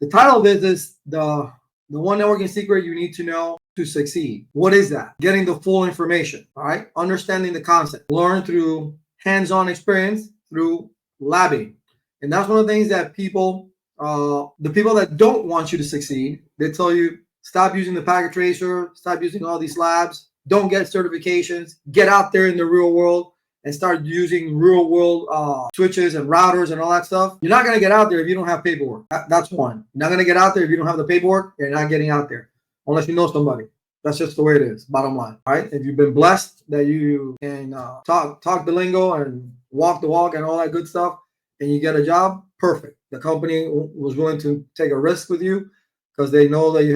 The title of this is the one networking secret you need to know to succeed. What is that? Getting the full information, all right? Understanding the concept. Learn through hands-on experience, through labbing. And that's one of the things that people, the people that don't want you to succeed, they tell you, stop using the packet tracer, stop using all these labs, don't get certifications, get out there in the real world and start using real world switches and routers and all that stuff. You're not going to get out there if you don't have paperwork. That's one. You're not going to get out there if you don't have the paperwork. You're not getting out there unless you know somebody. That's just the way it is, bottom line. All right. If you've been blessed that you can talk the lingo and walk the walk and all that good stuff, and you get a job, perfect. The company was willing to take a risk with you because they know that you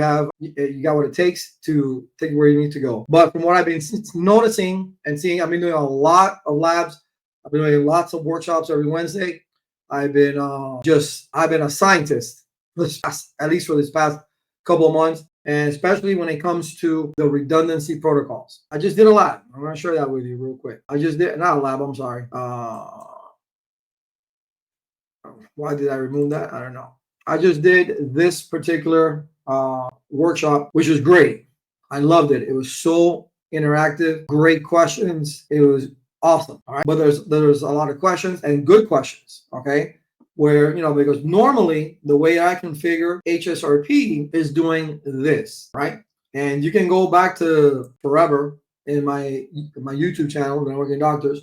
got what it takes to take you where you need to go. But from what I've been noticing and seeing, I've been doing a lot of labs. I've been doing lots of workshops every Wednesday. I've been a scientist, at least for this past couple of months, and especially when it comes to the redundancy protocols. I just did a lab. I'm going to share that with you real quick. I just did, not a lab, I'm sorry. Why did I remove that? I don't know. I just did this particular workshop, which was great. I loved it. It was so interactive, great questions. It was awesome. All right. But there's a lot of questions and good questions. Okay. Where, because normally the way I configure HSRP is doing this, right? And you can go back to forever in my YouTube channel, Networking Doctors.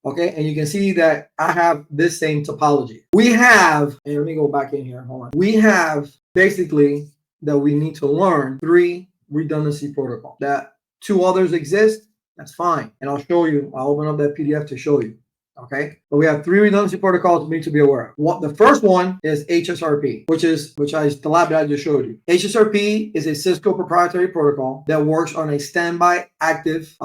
Okay, and you can see that I have this same topology. We have, and let me go back in here, hold on. We have basically that we need to learn 3 redundancy protocols. That 2 others exist, that's fine. And I'll show you, I'll open up that PDF to show you. Okay, but we have 3 redundancy protocols we need to be aware of. The first one is HSRP, which is the lab that I just showed you. HSRP is a Cisco proprietary protocol that works on a standby active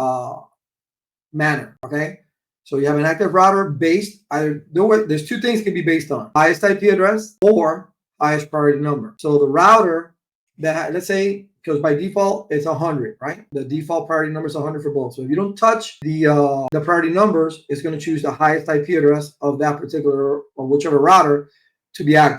manner. Okay. So you have an active router based there's 2 things it can be based on: highest IP address or highest priority number. So the router that, let's say, because by default it's 100, right? The default priority number is 100 for both. So if you don't touch the priority numbers, it's going to choose the highest IP address of that particular or whichever router to be active.